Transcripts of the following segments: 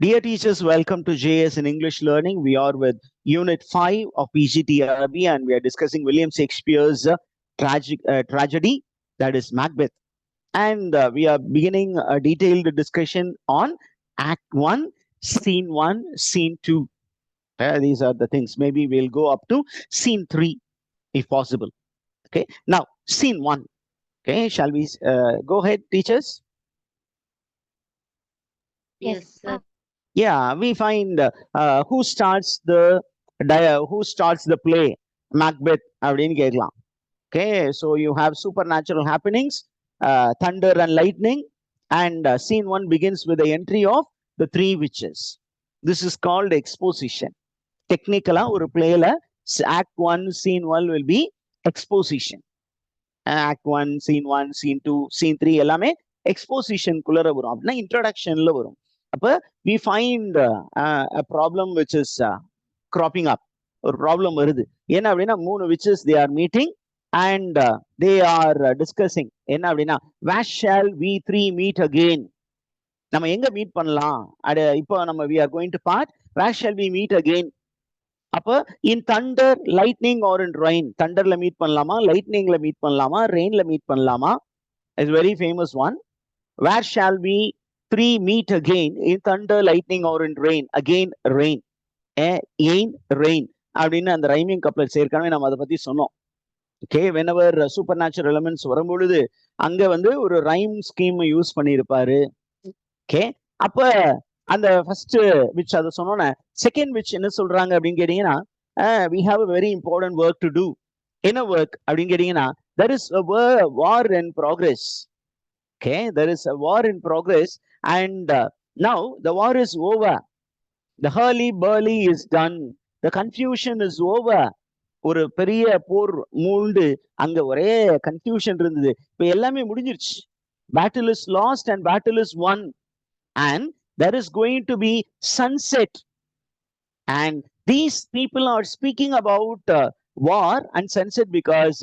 Dear teachers, welcome to JS in English Learning. We are with Unit 5 of PGTRB and we are discussing William Shakespeare's tragedy, that is Macbeth. And we are beginning a detailed discussion on Act 1, Scene 1, Scene 2. These are the things. Maybe we'll go up to Scene 3 if possible. Okay. Now, Scene 1. Okay. Shall we go ahead, teachers? Yes, sir. Yeah, we find who starts the play Macbeth அப்படின்னு கேட்கலாம். Okay, so you have supernatural happenings, thunder and lightning, and scene 1 begins with the entry of the 3 witches. This is called exposition. Technically, ஒரு playல act 1, scene 1 will be exposition. Act 1, scene 1, scene 2, scene 3 எல்லாமே exposition குள்ளர வரும். அப்படின்னா introductionல வரும். அப்ப we find a problem which is cropping up. ஒரு problem வருது. என்ன அப்படின்னா 3 witches they are meeting and they are discussing. என்ன அப்படின்னா where shall we 3 meet again? நம்ம எங்க மீட் பண்ணலாம்? இப்போ நம்ம we are going to part where shall we meet again? அப்ப in thunder, lightning or in rain. Thunderல மீட் பண்ணலாமா, lightningல மீட் பண்ணலாமா, rainல மீட் பண்ணலாமா? It's very famous one. Where shall we 3 meet again? In thunder, lightning or in rain? Again rain. Rain அப்படின்னு அந்த rhyming couplets ஏற்கனவே நம்ம அதை பத்தி சொன்னோம். ஓகே, whenever supernatural elements வரும்பொழுது அங்க வந்து ஒரு ரைம் ஸ்கீம் யூஸ் பண்ணியிருப்பாரு. ஓகே, அப்ப அந்த ஃபர்ஸ்ட் விச் அதை சொன்னோன்னே செகண்ட் விச் என்ன சொல்றாங்க அப்படின்னு கேட்டீங்கன்னா we have a very important work to do. என்ன ஒர்க் அப்படின்னு கேட்டீங்கன்னா there is a war in progress. Okay, there is a war in progress and now the war is over. The hurly-burly is done. The confusion is over. ஒரு பெரிய போர் மூண்டு அங்க ஒரே confusion இருந்தது. இப்ப எல்லாமே முடிஞ்சிருச்சு. Battle is lost and battle is won. And there is going to be sunset. And these people are speaking about war and sunset because,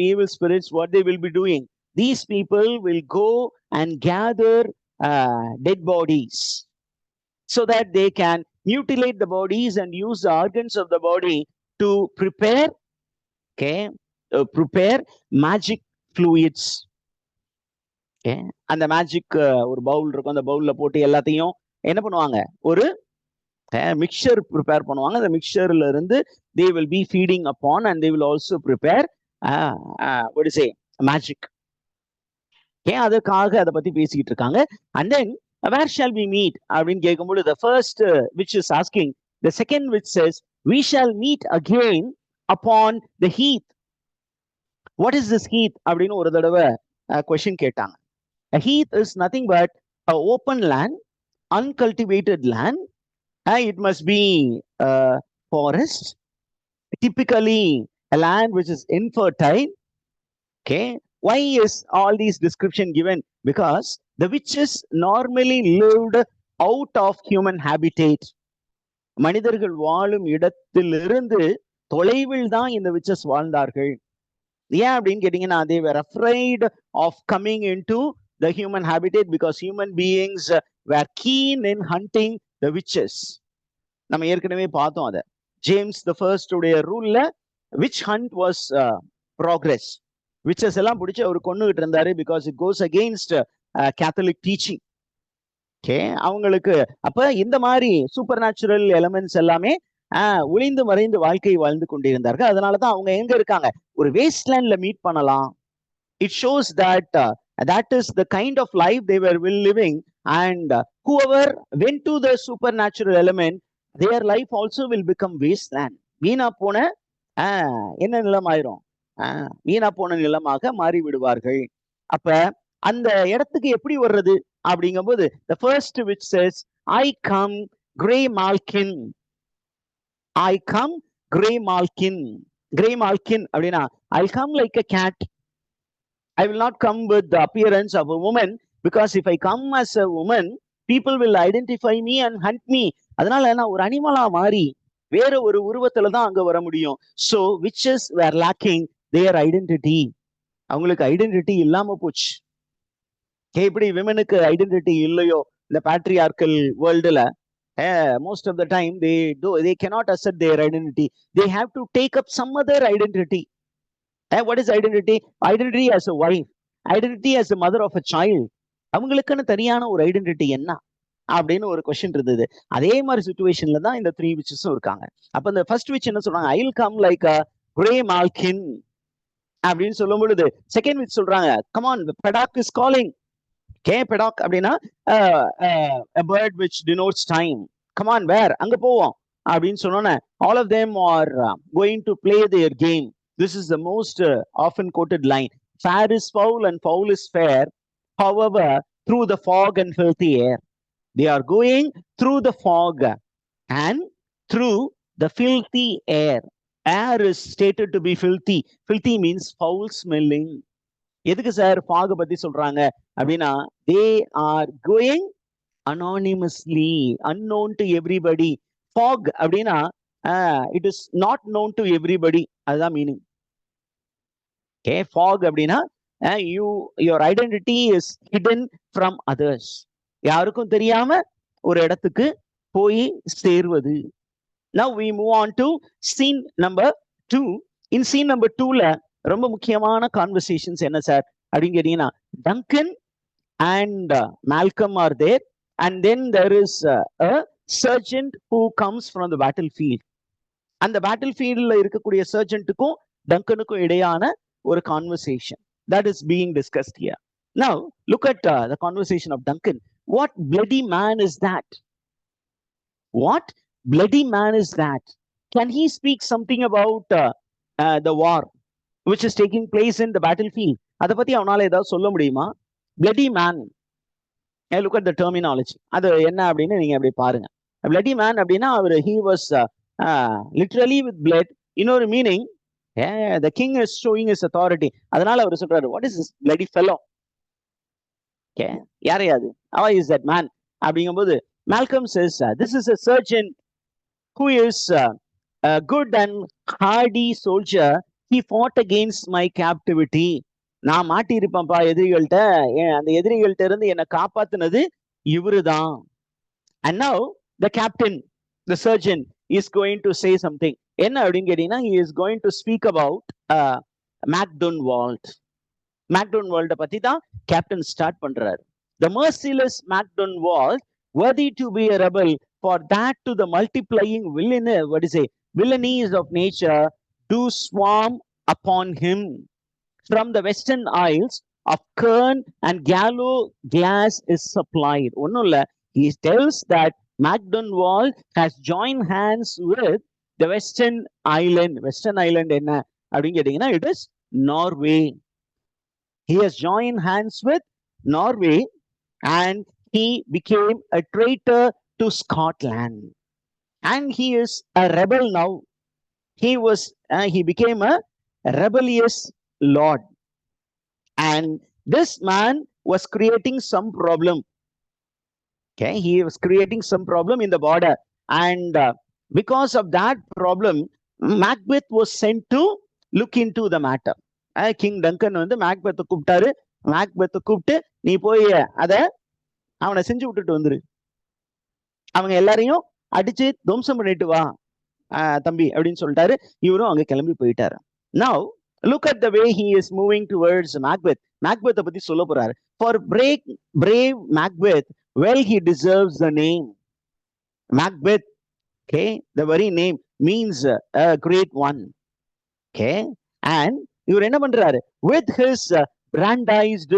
evil spirits, what they will be doing. These people will go and gather dead bodies so that they can mutilate the bodies and use the organs of the body to prepare magic fluids. அந்த magic ஒரு பவுல் இருக்கும், அந்த பவுல்ல போட்டு எல்லாத்தையும் என்ன பண்ணுவாங்க, ஒரு மிக்சர் ப்ரிப்பேர் பண்ணுவாங்க. அந்த மிக்சர்ல இருந்து they will be feeding upon and they will also prepare what to say magic. அதுக்காக அதை பத்தி பேசிக்கிட்டு இருக்காங்க. And then where shall we meet அப்படின்னு கேட்கும்போது the first which is asking, the second which says we shall meet again upon the heath. What is this heath அப்படின்னு ஒரு தடவை கொஸ்டின் கேட்டாங்க. A heath is nothing but a open land, uncultivated land. It must be a forest, typically a land which is infertile. Okay, why is all these description given? Because the witches normally lived out of human habitat. மனிதர்கள் வாழும் இடத்திலிருந்து தொலைவில் தான் இந்த witches வாழ்ந்தார்கள். ஏன் அப்படின்னு கேட்டீங்கன்னா they were afraid of coming into the human habitat because human beings were keen in hunting the witches. நம்ம ஏற்கனவே பார்த்தோம் அதை. ஜேம்ஸ் the first உடைய ரூல்ல witch hunt was progress. witches எல்லாம் பிடிச்சி அவர் கொன்னுகிட்டு இருந்தாரு because it goes against Catholic teaching. Okay, அவங்களுக்கு அப்ப இந்த மாதிரி சூப்பர் நேச்சுரல் எலமெண்ட்ஸ் எல்லாமே ஒளிந்து மறைந்து வாழ்க்கை வாழ்ந்து கொண்டிருந்தார்கள். அதனாலதான் அவங்க எங்க இருக்காங்க, ஒரு வேஸ்ட்லேண்ட்ல மீட் பண்ணலாம். It shows that that is the kind of life they were living, and whoever went to the supernatural element, their life also will become wasteland. வீணா போன என்ன நிலமாயிரும், வீணா போன நிலமாக மாறி விடுவார்கள். அப்ப அந்த இடத்துக்கு எப்படி வர்றது அப்படிங்கும்போது the first which says I come grey malkin. I come grey malkin. Grey malkin அப்படின்னா I'll come like a cat. I will not come with the appearance of a woman because if I come as a woman, people will identify me and hunt me. அதனால நான் ஒரு அனிமலா மாறி வேற ஒரு உருவத்துல தான் அங்க வர முடியும். So witches were lacking their identity. அவங்களுக்கு ஐடென்டிட்டி இல்லாம போச்சு. எப்படி விமனுக்கு ஐடென்டிட்டி இல்லையோ இந்த patriarchal worldல most of the time they cannot assert their identity. They have to take up some other identity. What is identity? Identity as a wife, identity as a mother of a child. அவங்களுக்குன்னு தனியான ஒரு identity என்ன அப்படின்னு ஒரு question இருந்தது. அதே மாதிரி சுச்சுவேஷன்ல தான் இந்த 3 விச்சஸும் இருக்காங்க. அப்ப இந்த ஃபர்ஸ்ட் விச் என்ன சொல்றாங்க? I will come like a Grey Malkin அப்படின்னு சொல்லும் பொழுது செகண்ட் விச் சொல்றாங்க, come on Paddock is calling. Paddock அப்படின்னா a bird which denotes time. Come on where, அங்க போவோம் அப்படின்னு சொன்னோன்னே all of them are going to play their game. This is the most often quoted line. Fair is foul and foul is fair, however, through the fog and filthy air. They are going through the fog and through the filthy air. Air is stated to be filthy. Filthy means foul smelling. எதுக்கு sir fog பத்தி சொல்றாங்க அப்படின்னா, they are going anonymously, unknown to everybody. Fog அப்படின்னா it is not known to everybody. அதுதான் meaning. Fog அப்படின்னா your identity is hidden from others. யாருக்கும் தெரியாம ஒரு இடத்துக்கு போய் சேர்வது. Now we move on to scene number 2. In scene number 2ல ரொம்ப முக்கியமான கான்வர்சேஷன்ஸ் என்ன சார் அப்படின்னு கேட்டீங்கன்னா, Dungan and Malcolm are there, and then there is a sergeant who comes from the battlefield. அந்த பேட்டில்ஃபீல்ட்ல இருக்கக்கூடிய சர்ஜென்ட்டுக்கும் டங்கனுக்கும் இடையான ஒரு conversation that is being discussed here. Now look at the conversation of Duncan. What bloody man is that? What bloody man is that? Can he speak something about the war which is taking place in the battlefield? அதை பத்தி அவனால ஏதாவது சொல்ல முடியுமா? bloody man. Look at the terminology. அது என்ன அப்படின்னு நீங்க அப்படி பாருங்க. bloody man அப்படின்னா அவர் he was literally with blood. இன்னொரு meaning, the king is showing his authority. அதனால அவர் சொல்றாரு, what is this bloody fellow? யாரையாது? How is that man? அப்படிங்கும்போது Malcolm says, this is a surgeon who is a good and hardy soldier. He fought against my captivity. நான் மாட்டி இருப்பேன்ப்பா எதிரிகள்கிட்ட, அந்த எதிரிகள்கிட்ட இருந்து என்னை காப்பாத்துனது இவருதான். And now the captain, the surgeon, is going to say something. என்ன அப்படின்னு கேட்டீங்கன்னா, he is going to speak about Macdonald. Macdonald பத்தி தான் கேப்டன் ஸ்டார்ட் பண்றாரு. The merciless Macdonald, worthy to be a rebel, for that to the multiplying villainies of nature do swarm upon him. From the western isles of Kern and Gallo glass is supplied. ஒன்னும் இல்ல, he tells that Macdonald has joined hands with the western island. Western island என்ன அப்படின்னு கேட்டீங்கன்னா, it is Norway. He has joined hands with Norway and he became a traitor to Scotland. And he is a rebel now. He became a rebellious lord. And this man was creating some problem. He was creating some problem in the border. And because of that problem, Macbeth was sent to look into the matter. King Duncan வந்து மேக்பெத்தை கூப்பிட்டாரு. மேக்பெத்தை கூப்பிட்டு, நீ போய் அவனை செஞ்சு விட்டுட்டு வந்துரு, அவங்க எல்லாரையும் அடிச்சு துவம்சம் பண்ணிட்டு வா தம்பி அப்படின்னு சொல்லிட்டாரு. இவரும் அங்க கிளம்பி போயிட்டாரு. Now look at the way he is moving towards Macbeth. Macbeth பத்தி சொல்ல போறாரு. For brave Macbeth, well he deserves the name Macbeth. The very name means a great one. And இவர் என்ன பண்றாரு? With his brandized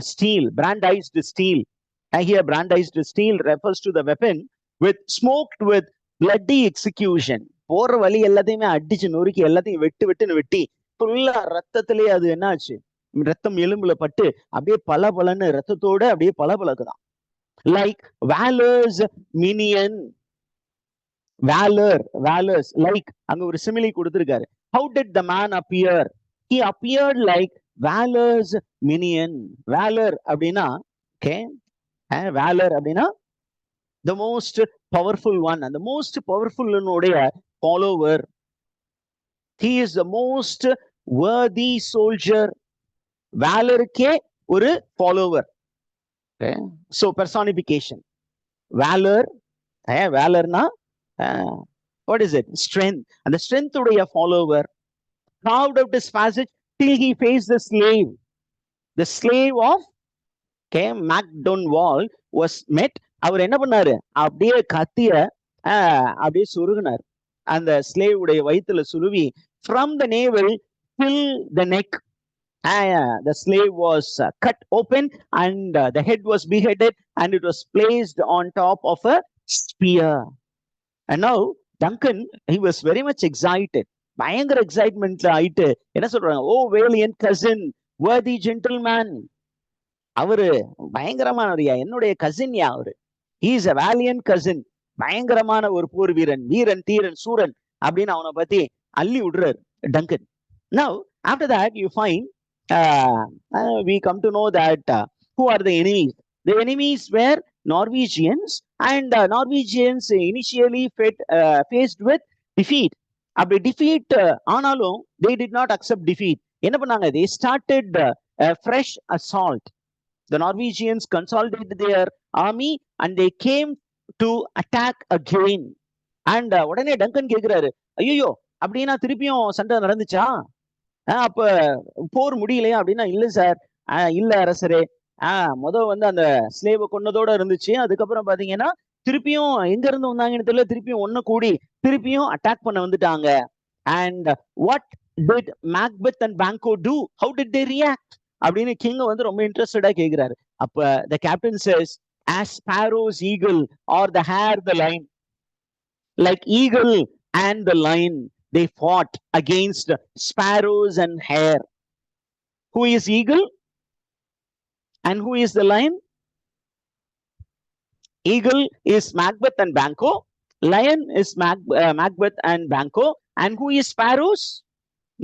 steel. Here brandized steel refers to the weapon with smoked with bloody execution. போற வழி எல்லாத்தையுமே அடிச்சு நொறுக்கி எல்லாத்தையும் வெட்டுன்னு வெட்டி ஃபுல்லா ரத்தத்திலே அது என்ன ஆச்சு, ரத்தம் எலும்புல பட்டு அப்படியே பலன்னு ரத்தத்தோட அப்படியே பலக்குதான். Like valor's minion. valors like அங்க ஒரு சிமிலி கொடுத்திருக்காரு. How did the man appear? He appeared like valor's minion. valor அப்படின்னா valor அப்படின்னா the most powerful one, and the most powerful உடைய follower. He is the most worthy soldier. valorக்கே ஒரு follower. Okay. So personification. Valor, valorna, what is it? Strength. And the strength உடைய follower carved out his passage till he faced the slave. The slave of Macdonwall was met. அவர் என்ன பண்ணாரு? அப்படியே கத்திய அப்படியே சுருகினார். அந்த slave உடைய வயிற்றுல சுருவி from the navel till the neck. The slave was cut open and the head was beheaded and it was placed on top of a spear. And now Duncan, he was very much excited. பயங்கர எக்ஸைட்மெண்ட்ல ஆயிட்டு என்ன சொல்றாங்க? ஓ valiant cousin, worthy gentleman. அவரு பயங்கரமானவரியா, என்னுடைய cousin யா அவரு. he is a valiant cousin. பயங்கரமான ஒரு போர் வீரன், வீரன் தீரன் சூரன் அப்படின்னு அவனை பத்தி அள்ளி விடுறாரு Dungan. Now after that you find we come to know that who are the enemies. The enemies were Norwegians, and Norwegians initially faced with defeat. அப்படி defeat ஆனாலும் they did not accept defeat. என்ன பண்ணாங்க? They started a fresh assault. The Norwegians consolidated their army and they came to attack again. And உடனே Dungan கேக்குறாரு, ஐயோ அப்படின்னா திருப்பியும் சண்டை நடந்துச்சா? அப்ப போர் முடியலையா அப்படின்னா, இல்ல சார், இல்ல அரசரே, வந்து அந்த ஸ்லேவ கொன்னதோட இருந்துச்சு. அதுக்கப்புறம் பாத்தீங்கன்னா திருப்பியும் எங்க இருந்து வந்தாங்கன்னு தெரியல, திருப்பியும் ஒண்ணு கூடி திருப்பியும் அட்டாக் பண்ண வந்துட்டாங்க. And what did Macbeth and Banquo do? How did they react? அப்படின்னு கிங் வந்து ரொம்ப இன்ட்ரெஸ்டடா கேக்குறாரு. அப்ப the captain says, as sparrows eagle or the hare the lion, like eagle and the lion, they fought against sparrows and hare. Who is eagle and who is the lion? Eagle is Macbeth and Banquo. Lion is Macbeth and Banquo. And who is sparrows?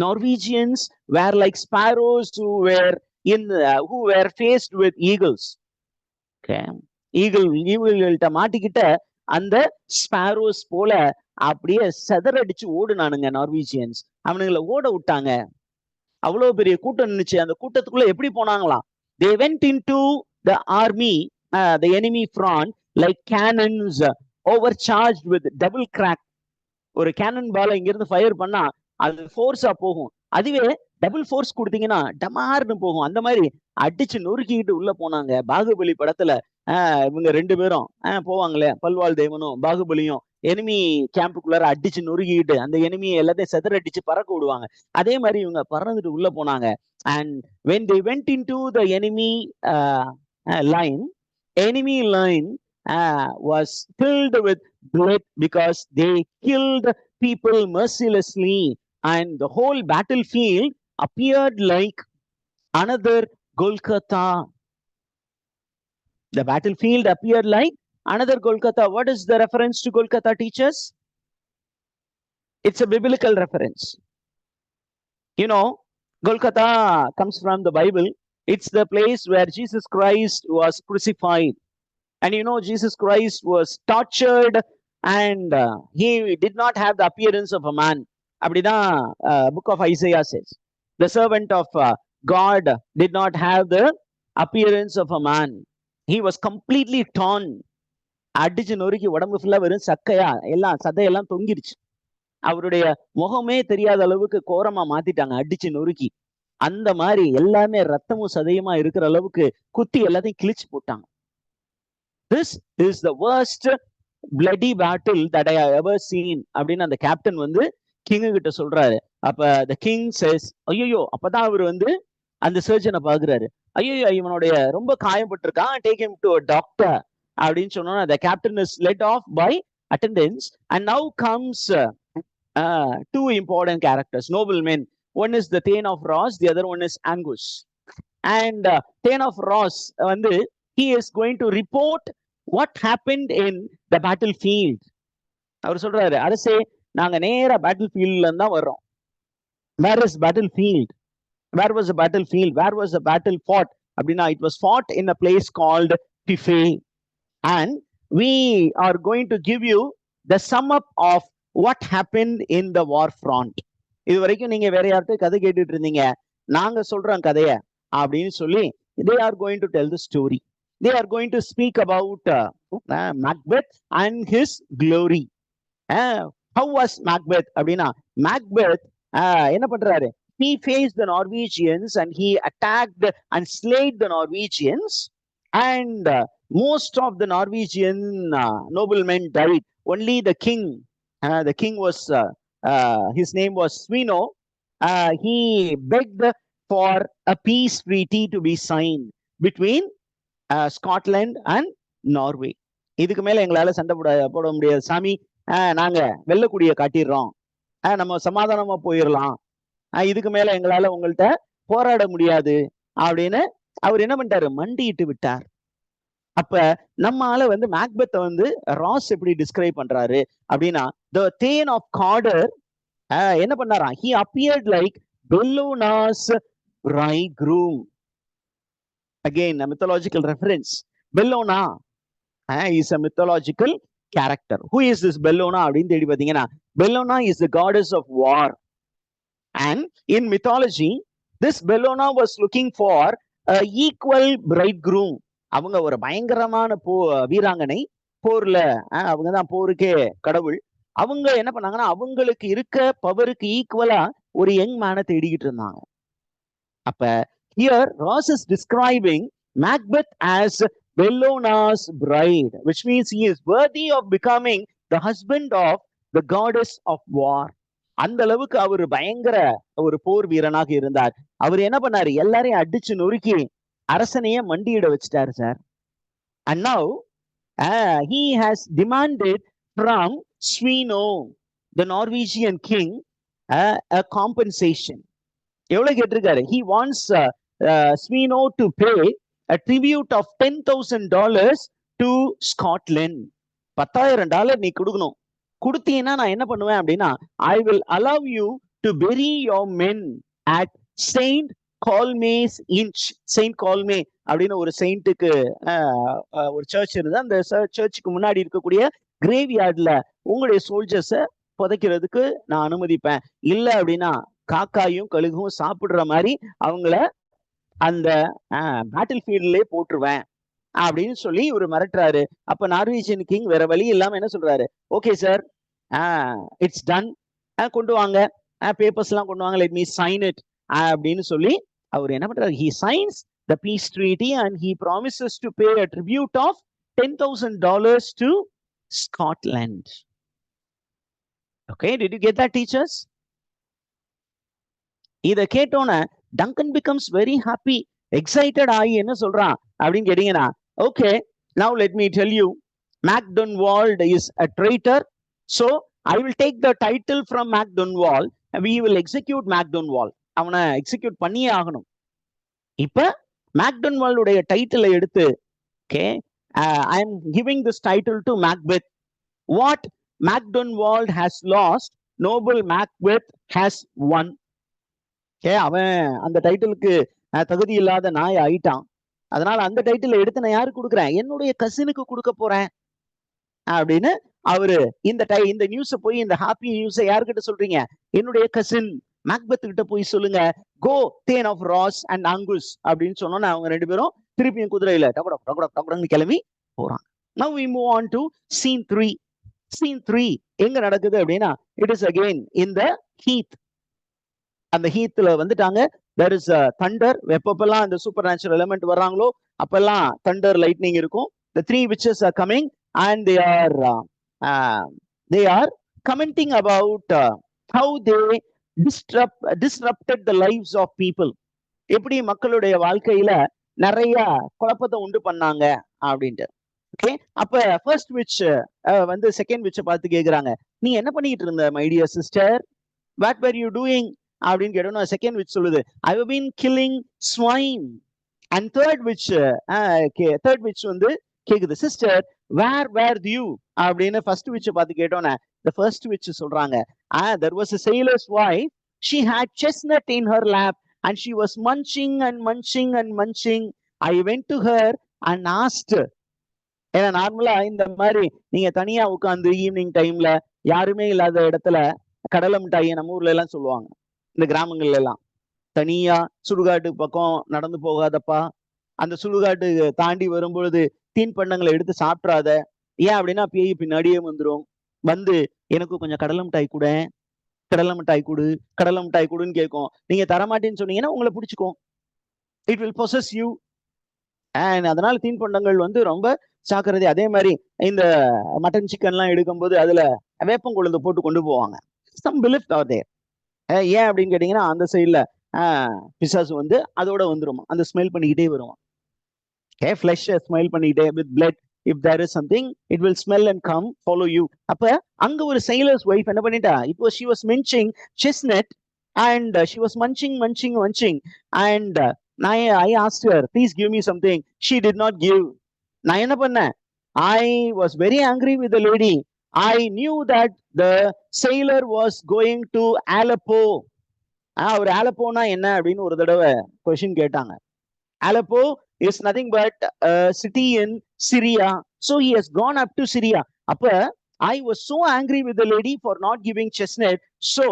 Norwegians were like sparrows who were faced with eagles. Okay. ஈகிள்கிட்ட மாட்டிக்கிட்ட அந்த sparrows போல அப்படியே செதறடிச்சு ஓடுனானுங்க நார்வீஜியன்ஸ். அவனுங்களை ஓட விட்டாங்க. அவ்வளவு பெரிய கூட்டம் நின்னுச்சு. அந்த கூட்டத்துக்குள்ள எப்படி போனாங்களாம்? They went into the army, the enemy front, like cannons overcharged with double crack. ஒரு கேனன் பால இங்க இருந்து ஃபயர் பண்ணா அது ஃபோர்ஸா போகும். அதுவே டபுள் ஃபோர்ஸ் கொடுத்தீங்கன்னா டமார்னு போகும். அந்த மாதிரி அடிச்சு நொறுக்கிக்கிட்டு உள்ள போனாங்க. பாகுபலி படத்துல இவங்க ரெண்டு பேரும் போவாங்களே, பல்வாள் தேவனும் பாகுபலியும் எனிமி கேம்புக்குள்ளார அடிச்சு நொறுக்கிட்டு அந்த எனிமியை எல்லாத்தையும் செதற அடிச்சு பறக்க விடுவாங்க. அதே மாதிரி இவங்க பறந்துட்டு உள்ள போனாங்க. And when they went into the enemy line was filled with blood because they killed people mercilessly, and the whole battlefield appeared like another Golgotha. The battlefield appeared like another Golgotha. What is the reference to Golgotha, teachers? It's a biblical reference. You know, Golgotha comes from the Bible. It's the place where Jesus Christ was crucified. And you know, Jesus Christ was tortured and he did not have the appearance of a man. அப்படிதான் book of Isaiah says. The servant of God did not have the appearance of a man. He was completely torn. அடிச்சு நொறுக்கி உடம்பு ஃபுல்லா வெறும் சக்கையா எல்லாம் சதையெல்லாம் தொங்கிருச்சு. அவருடைய முகமே தெரியாத அளவுக்கு கோரமா மாத்திட்டாங்க அடிச்சு நொறுக்கி. அந்த மாதிரி எல்லாமே ரத்தமும் சதையுமா இருக்கிற அளவுக்கு குத்தி எல்லாத்தையும் கிழிச்சு போட்டாங்க. This is the worst bloody battle that I have ever seen அப்படின்னு அந்த கேப்டன் வந்து கிங் கிட்ட சொல்றாரு. அப்ப the king says, ஐயோ, அப்பதான் அவர் வந்து அந்த சர்ஜனை பாக்குறாரு. ஐயோ, இவனுடைய ரொம்ப காயப்பட்டிருக்கான், take him to a doctor அப்படின்னு சொன்னோன்னா the captain is led off by attendants. And now comes two important characters, noblemen. One is the Thane of Ross, the other one is Angus. And Thane of Ross வந்து he is going to report what happened in the battlefield. அவர் சொல்றாரு, அரசே, நாங்க நேரா battle ஃபீல்ட்ல தான் வர்றோம். Where is battlefield? Where was the battlefield? Where was the battle fought? அப்படின்னா it was fought in a place called GPay. And we are going to give you the sum up of what happened in the war front. இது வரைக்கும் நீங்க வேற யார்கிட்ட கதை கேட்டுட்டு இருந்தீங்க, நாங்க சொல்றோம் கதைய அப்படின்னு சொல்லி they are going to tell the story. they are going to speak about Macbeth and his glory. How was Macbeth அப்படின்னா, Macbeth என்ன பண்றாரு, he faced the Norwegians and he attacked and slayed the Norwegians, and most of the Norwegian noblemen died. Only the king was his name was Swino. He begged for a peace treaty to be signed between Scotland and Norway. இதுக்கு மேல எங்களால சண்டை போட முடியாது சாமி, நாங்க வெள்ளக்கூடிய காட்டிடுறோம், நம்ம சமாதானமா போயிடலாம், இதுக்கு மேல எங்களால உங்கள்கிட்ட போராட முடியாது அப்படின்னு அவர் என்ன பண்ணிட்டாரு, மண்டிட்டு விட்டார். அப்ப நம்ம ஆள வந்து மேக்பெத்தை வந்து ராஸ் எப்படி டிஸ்கிரைப் பண்றாரு அப்படின்னா, the thane of Cawdor என்ன பண்ணாராம், he appeared like Bellona's bridegroom. Again, a mythological reference. Bellona is a mythological character. Who is this Bellona? Bellona is the goddess of war. And in mythology, this Bellona was looking for an equal bridegroom. அவங்க ஒரு பயங்கரமான வீராங்கனை, போர்ல அவங்க தான் போருக்கே கடவுள். அவங்க என்ன பண்ணாங்கன்னா, அவங்களுக்கு இருக்க பவருக்கு ஈக்குவலா ஒரு யங் மேனை தேடிக்கிட்டு இருந்தாங்க. அப்ப here Ross is describing Macbeth as Bellona's bride, which means he is worthy of becoming the husband of the goddess of war. அந்த அளவுக்கு அவர் பயங்கர ஒரு போர் வீரனாக இருந்தார். அவர் என்ன பண்ணாரு, எல்லாரையும் அடிச்சு நொறுக்கி அரசனைய மண்டியிட வச்சிட்டாரு sir. And now he has demanded from Swino, the Norwegian king, a compensation. எவ்வளவு கேட்டிருக்காரு, he wants Swino to pay a tribute of $10,000 to Scotland. $10,000 நீ கொடுக்கணும். கொடுத்தீங்கன்னா நான் என்ன பண்ணுவேன் அப்படின்னா, I will allow you to bury your men at Saint Colmay's Inch. Saint Colmay அப்படின்னு ஒரு செயின்ட்டுக்கு ஒரு சர்ச் இருந்தது. அந்த சர்ச்சுக்கு முன்னாடி இருக்கக்கூடிய கிரேவ்யார்ட்ல உங்களுடைய சோல்ஜர்ஸை புதைக்கிறதுக்கு நான் அனுமதிப்பேன். இல்லை அப்படின்னா காக்காயும் கழுகும் சாப்பிடுற மாதிரி அவங்கள அந்த பேட்டில் ஃபீல்ட்லயே போட்டுருவேன் அப்படின்னு சொல்லி இவர் மிரட்டுறாரு. அப்ப நார்வேஜியன் கிங் வேற வழி இல்லாம என்ன சொல்றாரு, ஓகே சார், இட்ஸ் டன், கொண்டு வாங்க பேப்பர்ஸ் எல்லாம் கொண்டு வாங்க, லெட் மீ சைன் இட் அப்படின்னு சொல்லி அவர் என்ன பண்றாரு, he signs the peace treaty and he promises to pay a tribute of $10,000 to Scotland. Okay, did you get that, teachers? இத கேட்டோன்னே Duncan becomes very happy, excited ஆகி என்ன சொல்றான் அப்படின்னு கேட்டீங்கன்னா, okay, now let me tell you, Macdonald is a traitor, so I will take the title from Macdonald and we will execute Macdonald. அவனை execute பண்ணியே ஆகணும். இப்ப மேக்டொனால்டுடைய டைட்டிலை எடுத்து, okay, I am giving this title to Macbeth. What Macdonald has lost, noble Macbeth has won. அவன் அந்த டைட்டிலுக்கு தகுதி இல்லாத நாய் ஆயிட்டான். அதனால அந்த டைட்டில் எடுத்து நான் யாருக்கு கொடுக்குறேன், என்னுடைய கசினுக்கு கொடுக்க போறேன் அப்படின்னு அவரு இந்த நியூஸை போய், இந்த ஹாப்பி நியூஸை யாருக்கிட்ட சொல்றீங்க, என்னுடைய கசின் மேக்பெத் கிட்ட போய் சொல்லுங்க, கோ தேன் ஆஃப் ராஸ் அண்ட் அங்குஸ் அப்படின்னு சொன்னோன்னா அவங்க ரெண்டு பேரும் திருப்பியும் குதிரையில டக்குடன்னு கிளம்பி போறாங்க. Now we move on to scene 3. Scene 3 எங்க நடக்குது அப்படின்னா, it is again in the heath. அந்த ஹீத்ல வந்துட்டாங்க. there is a thunder. எப்பப்பெல்லாம் அந்த சூப்பர் நேச்சுரல் எலிமெண்ட் வர்றாங்களோ அப்பெல்லாம் thunder lightning இருக்கும். The 3 witches are coming and they are commenting about how they disrupted the lives of people. எப்படி மக்களுடைய வாழ்க்கையில நிறைய குழப்பத்தை உண்டு பண்ணாங்க அப்படின்ட்டு. ஓகே, அப்ப ஃபர்ஸ்ட் விச் வந்து செகண்ட் விச்சை பார்த்து கேக்குறாங்க, நீ என்ன பண்ணிட்டு இருந்த my dear sister, what were you doing அப்படின்னு கேட்டோம்னா செகண்ட் விச் சொல்லுது, I have been killing swine. And third witch வந்து கேக்குது, சிஸ்டர் வேர் யூ அப்படின்னு ஃபர்ஸ்ட் விச் பார்த்து கேட்டோன்னே the first witch சொல்றாங்க, there was a sailor's wife, she had chestnut in her lap and she was munching and munching and munching. I went to her and asked. ஏன்னா நார்மலா இந்த மாதிரி நீங்க தனியா உட்காந்து ஈவினிங் டைம்ல யாருமே இல்லாத இடத்துல கடலை மிட்டாயை நம்ம ஊர்ல எல்லாம் சொல்லுவாங்க, இந்த கிராமங்கள்ல எல்லாம், தனியா சுடுகாட்டு பக்கம் நடந்து போகாதப்பா அந்த சுடுகாட்டு தாண்டி வரும்பொழுது தீன்பண்டங்களை எடுத்து சாப்பிட்றாத. ஏன் அப்படின்னா பேய் பின்னாடியே வந்துடும். வந்து எனக்கு கொஞ்சம் கடலை மிட்டாய் கூட, கடலை மிட்டாய் கொடு, கடலை மிட்டாய் கொடுன்னு கேட்கும். நீங்க தரமாட்டேன்னு சொன்னீங்கன்னா உங்களை பிடிச்சிக்கும். It will possess you. And அதனால தீன்பண்டங்கள் வந்து ரொம்ப சாக்கிரதை. அதே மாதிரி இந்த மட்டன் சிக்கன்லாம் எடுக்கும்போது அதுல வேப்பம் கொழுந்து போட்டு கொண்டு போவாங்க. Some belief are there. ஏன் அப்படின்னு கேட்டீங்கன்னா அந்த சைட்ல பிசாசு வந்து அதோட வந்துருமா, அந்த ஸ்மெல் பண்ணிக்கிட்டே வருவான். ஃபிளஷ் ஸ்மெல் பண்ணிக்கிட்டே with blood. If there is something it will smell and come follow you. அப்ப அங்க ஒரு sailor's wife என்ன பண்ணிட்டா, she was munching chestnut and she was munching and I asked her, please give me something. She did not give. நான் என்ன பண்ணேன், I was very angry with the lady. I knew that the sailor was going to Aleppo. அவர் ஆலப்போனா என்ன அப்படின்னு ஒரு தடவை question கேட்டாங்க. Aleppo is nothing but a city in Syria. So he has gone up to Syria. அப்ப I was so angry with the lady for not giving chestnut. So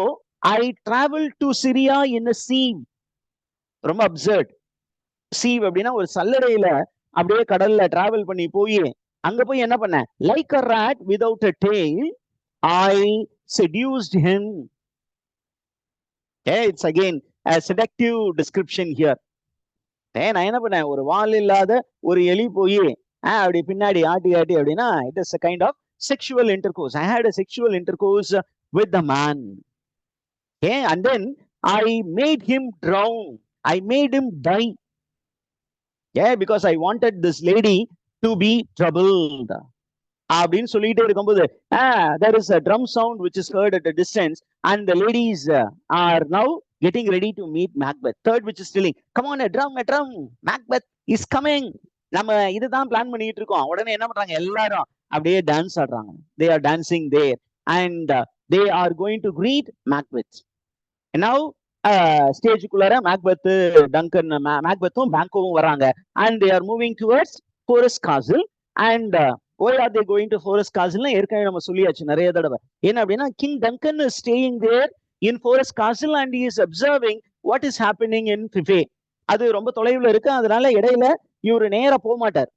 I traveled to Syria in a sieve. ரொம்ப absurd. Sieve அப்படின்னா ஒரு சல்லடையில அப்படியே கடல்ல travel பண்ணி போய் அங்க போய் என்ன பண்ண, like a rat without a tail I seduced him. It's again a seductive description here. நான் என்ன பண்ணேன், ஒரு வால் இல்லாத ஒரு எலி போய் அப்படி பின்னாடி ஆட்டி ஆட்டி அப்படின்னா it is a kind of sexual intercourse. I had a sexual intercourse with the man. And then I made him drown. I made him die. Because I wanted this lady to be troubled. அப்படின்னு சொல்லிட்டே இருக்கும்போது there is a drum sound which is heard at a distance and the ladies are now getting ready to meet Macbeth. Third which is telling, come on, a drum, Macbeth is coming. நம்ம இதுதான் plan பண்ணிட்டு இருக்கோம். உடனே என்ன பண்றாங்க, எல்லாரும் அப்படியே dance ஆடுறாங்க. they are dancing there and they are going to greet Macbeth. now ஸ்டேஜுக்குள்ளார மேக்பெத், டங்கன், மேக்பெத்தும் பேங்கோவும் வராங்க and they are moving towards Forest Castle. and why are they going to Forest Castle? ஏற்கனவே நம்ம சொல்லியாச்சு நிறைய தடவை. என்ன அப்படின்னா King Duncan is staying there in Forest Castle and he is observing what is happening in Fife. அது ரொம்ப தொலைவில் இருக்கு. அதனால இடையில இவரு நேரா போக மாட்டார்.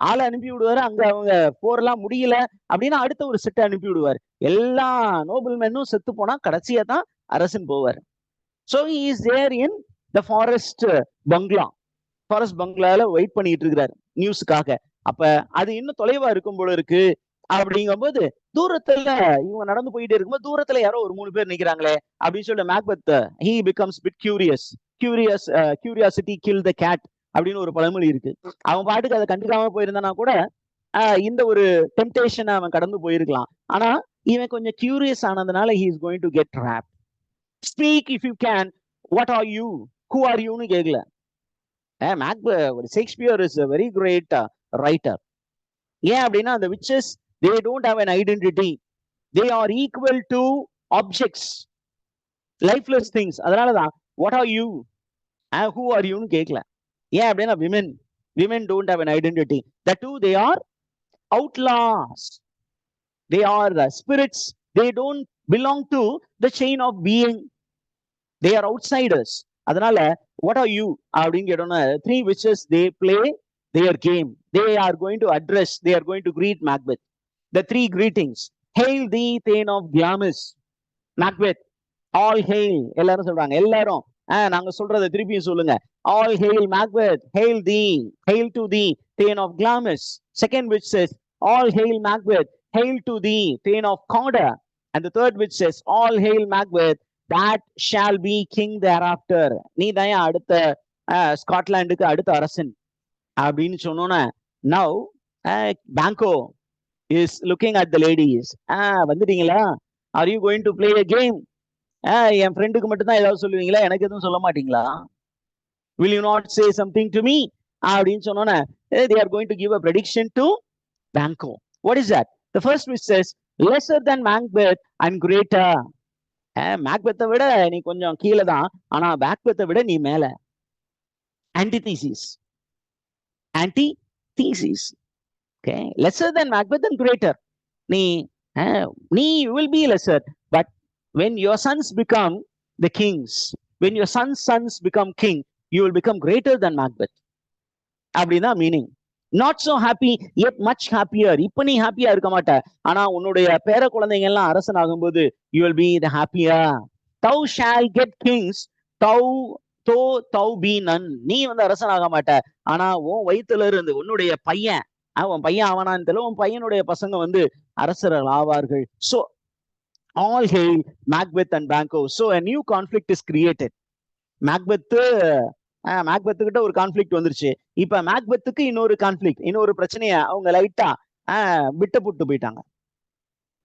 ஆளை அனுப்பி விடுவாரு. அங்க அவங்க போரெல்லாம் முடியல அப்படின்னா அடுத்த ஒரு செட்டை அனுப்பி விடுவார். எல்லா நோபல் மென்னும் செத்து போனா கடைசியா தான் அரசன் போவார். So he is there in the forest bungalow. Forest பங்களால வெயிட் பண்ணிட்டு இருக்கிறாரு நியூஸுக்காக. அப்ப அது இன்னும் தொலைவா இருக்கும் போல இருக்கு. அப்படிங்கும்போது தூரத்துல இவங்க நடந்து போயிட்டே இருக்கும்போது தூரத்துல யாரோ ஒரு 3 பேர் நிக்கிறாங்களே அப்படின்னு சொல்லிட்டு Macbeth he becomes bit curiosity kill the cat அப்படின்னு ஒரு பழமொழி இருக்கு. அவன் பாட்டுக்கு அதை கண்டுக்காம போயிருந்தானா கூட இந்த ஒரு டெம்டேஷனை அவன் கடந்து போயிருக்கலாம். ஆனா இவன் கொஞ்சம் கியூரியஸ் ஆனதுனால he is going to get trapped. Speak if you can. What are you? Who are you னு கேட்கல. Macbeth, Shakespeare is a very great writer. ஏன் அப்படின்னா அந்த witches they don't have an identity. They are equal to objects, lifeless things. அதனாலதான் what are you? Who are you னு கேட்கல. ஏன் அப்படின்னா women don't have an identity. That too they are outlaws. They are spirits. They don't belong to the chain of being. They are outsiders. அதனால what are you அப்படின்னு கேட்டோம்னா 3 witches they play their game. They are going to address, they are going to greet Macbeth. The 3 greetings. Hail thee, Thane of Glamis. Macbeth, all hail. எல்லாரும் சொல்றாங்க. எல்லாரும் நாங்க சொல்றதை திருப்பியும் சொல்லுங்க. All hail Macbeth, hail thee, hail to thee, Thane of Glamis. Second witch says, all hail Macbeth, hail to thee, Thane of Corda. And the third witch says, all hail Macbeth, that shall be king thereafter. நீ தான் அடுத்த ஸ்காட்லாண்டுக்கு அடுத்த அரசன் அப்படின்னு சொன்னோன்னா now Banco is looking at the ladies. வந்துட்டீங்களா? are you going to play a game? என் ஃப்ரெண்டுக்கு மட்டும் தான் ஏதாவது சொல்லுவீங்களா, எனக்கு எதுவும் சொல்ல மாட்டீங்களா? will you not say something to me? அப்படின்னு சொன்னோன்னா they are going to give a prediction to Banco. what is that? The first which says lesser than Macbeth and greater. மேக்பெத்தை விட நீ கொஞ்சம் கீழே தான், ஆனா மேக்பெத்தை விட நீ மேல. antithesis. Okay, lesser than Macbeth and greater. நீ you will be lesser, but when your sons become the kings, when your sons become king, you will become greater than Macbeth. அப்படின்னா meaning. Not so happy yet much happier. இப்ப நீ ஹாப்பியா இருக்க மாட்ட, ஆனா உன்னுடைய பேர குழந்தைங்க எல்லாம் அரசன் ஆகும்போது you will be the happier. Thou shall get kings, thou thou be none. நீ வந்து அரசன் ஆக மாட்ட, ஆனா உன் வயிற்றுல இருந்து உன்னுடைய பையன், அவன் பையன் ஆவானான்னு தெரியல, உன் பையனுடைய பசங்க வந்து அரசர்கள் ஆவார்கள். So all hail Macbeth and Banquo. So a new conflict is created. Macbeth கிட்ட ஒரு கான்ஃபிளிக்ட் வந்துருச்சு. இப்ப மேக்பெத்துக்கு இன்னொரு கான்ஃபிளிக்ட், இன்னொரு பிரச்சனைய அவங்க லைட்டா விட்டு போட்டு போயிட்டாங்க.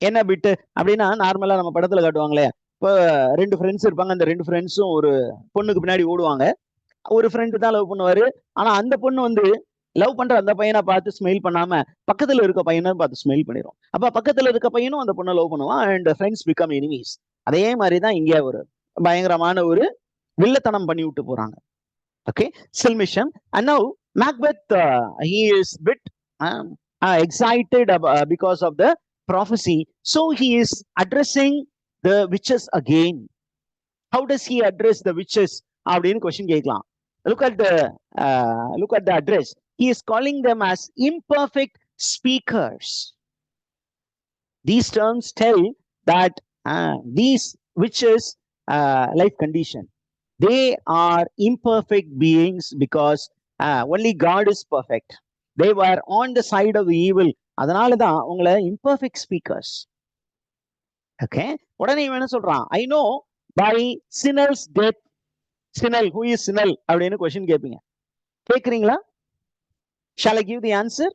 என்ன பிட்டு அப்படின்னா, நார்மலா நம்ம படத்துல காட்டுவாங்களே, இப்போ 2 ஃப்ரெண்ட்ஸ் இருப்பாங்க, அந்த 2 ஃப்ரெண்ட்ஸும் ஒரு பொண்ணுக்கு பின்னாடி ஓடுவாங்க. ஒரு ஃப்ரெண்டு தான் லவ் பண்ணுவாரு, ஆனா அந்த பொண்ணு வந்து லவ் பண்ற அந்த பையனை பார்த்து ஸ்மெயில் பண்ணாம பக்கத்துல இருக்க பையனை பார்த்து ஸ்மெயில் பண்ணிடும். அப்ப பக்கத்துல இருக்க பையனும் அந்த பொண்ணை லவ் பண்ணுவான், அண்ட் ஃப்ரெண்ட்ஸ் பிகம் எனிமீஸ். அதே மாதிரிதான் இங்க ஒரு பயங்கரமான ஒரு வில்லத்தனம் பண்ணி விட்டு போறாங்க. Okay, Silmishan. And now Macbeth, he is bit excited because of the prophecy. So he is addressing the witches again. How does he address the witches? அப்படின்னு question கேட்கலாம். Look at the address. He is calling them as imperfect speakers. These terms tell that these witches life condition, they are imperfect beings because only God is perfect. They were on the side of the evil. அதனாலதான் அவங்கள imperfect speakers. Okay, உடனே இவன் என்ன சொல்றான்? I know by Sinel's death. Sinel, who is Sinel? அப்படின்னு question கேட்பீங்க. கேட்குறீங்களா? Shall I give the answer?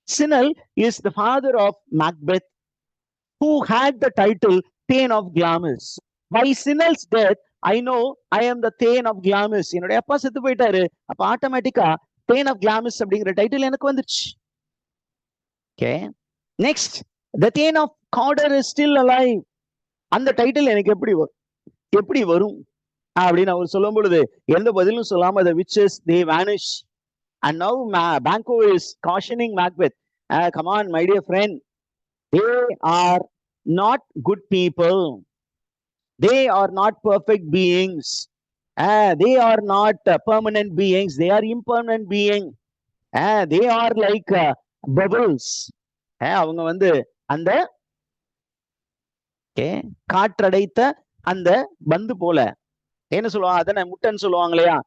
Sinel is the father of Macbeth, who had the title Thane of Glamis. By Sinel's death, I know I am the Thane of Glamis. என்னுடைய அப்பா செத்து போயிட்டாரு, அப்ப ஆட்டோமேட்டிக்கா Thane of Glamis அப்படிங்கிற title எனக்கு வந்துச்சு. Okay, next, the Thane of Cawdor is still alive. அந்த டைட்டில் எனக்கு எப்படி வரும் அப்படின்னு அவர் சொல்லும் பொழுது எந்த பதிலும் சொல்லாம the witches they vanish. And now Banquo is cautioning Macbeth, come on my dear friend, they are not good people. They are not perfect beings. They are not permanent beings. They are impermanent beings. They are like bubbles. அவங்க வந்து அந்த காற்றடைத்த அந்த பந்து போல, என்ன சொல்லுவாங்க, அதனை முட்டைன்னு சொல்லுவாங்க இல்லையா?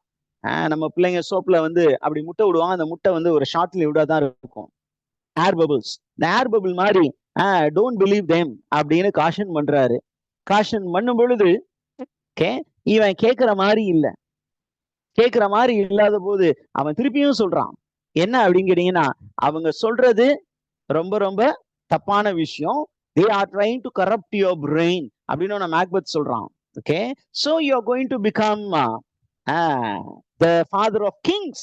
நம்ம பிள்ளைங்க சோப்புல வந்து அப்படி முட்டை விடுவாங்க, அந்த முட்டை வந்து ஒரு ஷார்ட்ல விடாதான் இருக்கும். ஏர் பபிள்ஸ். இந்த ஏர் பபிள் மாதிரி டோன்ட் பிலீவ் தேம் அப்படின்னு காஷன் பண்றாரு. காஷன் பண்ணும் பொழுது இவன் கேட்கிற மாதிரி இல்லாத போது அவன் திருப்பியும் சொல்றான். என்ன அப்படின்னு கேட்டீங்கன்னா, அவங்க சொல்றது ரொம்ப ரொம்ப தப்பான விஷயம். they are trying to corrupt your brain அப்படின்னு நான் மேக்பெத் சொல்றான். Okay, so you are going to become the father of kings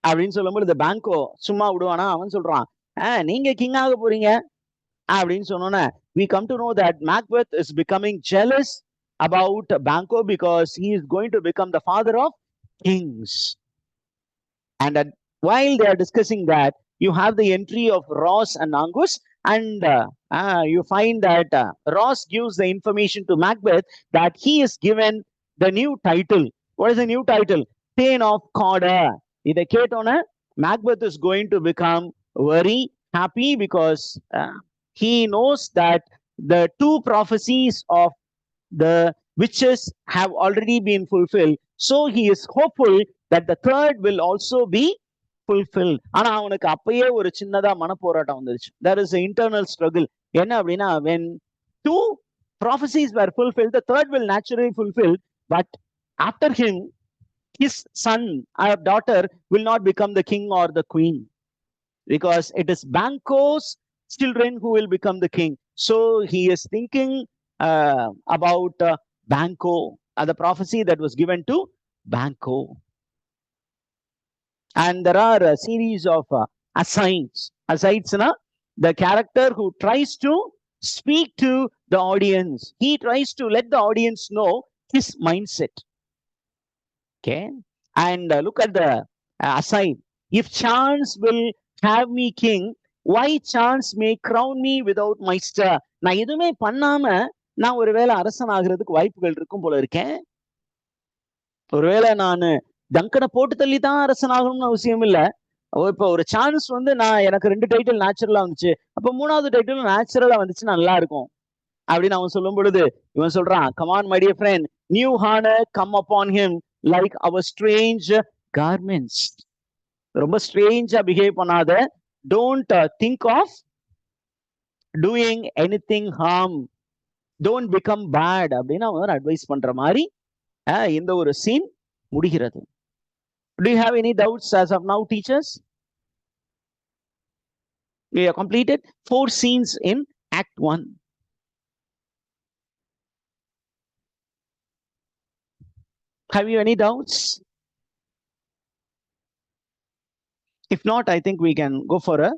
அப்படின்னு சொல்லும்போது இந்த பேங்கோ சும்மா விடுவானா? அவன் சொல்றான், நீங்க கிங் ஆக போறீங்க அப்படின்னு சொன்னோன்னே we come to know that Macbeth is becoming jealous about Banquo because he is going to become the father of kings. And while they are discussing that, you have the entry of Ross and Angus, and you find that Ross gives the information to Macbeth that he is given the new title. What is the new title? Thane of Cawdor. இதை கேட்டோன்னே Macbeth is going to become very happy because he knows that the 2 prophecies of the witches have already been fulfilled. So he is hopeful that the 3rd will also be fulfilled. ஆனா அவனுக்கு அப்பயே ஒரு சின்னதா மனப்போராட்டம் வந்துருச்சு. There is an internal struggle. என்ன அப்படின்னா, when 2 prophecies were fulfilled, the 3rd will naturally fulfill, but after him, his son or daughter will not become the king or the queen, because it is Banquo's children who will become the king. So he is thinking about Banquo, the prophecy that was given to Banquo. And there are a series of asides. Asides, the character who tries to speak to the audience. He tries to let the audience know his mindset. Okay, and look at the aside. If chance will have me king, why chance may crown me without my star? நான் எதுவுமே பண்ணாம நான் ஒருவேளை அரசன் ஆகிறதுக்கு வாய்ப்புகள் இருக்கும் போல இருக்கேன். ஒருவேளை நான் டங்கனை போட்டு தள்ளி தான் அரசன் ஆகணும்னு அவசியம் இல்லை. இப்போ ஒரு சான்ஸ் வந்து நான் எனக்கு 2 டைட்டில் நேச்சுரலா வந்துச்சு, அப்ப 3வது டைட்டில் நேச்சுரலா வந்துச்சு, நல்லா இருக்கும் அப்படின்னு அவன் சொல்லும் பொழுது இவன் சொல்றான், come on my dear friend, new honour come upon him like our strange garments. ரொம்ப ஸ்ட்ரேஞ்சா பிஹேவ் பண்ணாத, don't think of doing anything harm, don't become bad அப்படின்னு அவன் அட்வைஸ் பண்ற மாதிரி இந்த ஒரு சீன் முடிகிறது. Do you have any doubts as of now, teachers? We have completed 4 scenes in Act 1. Have you any doubts? If not, I think we can go for a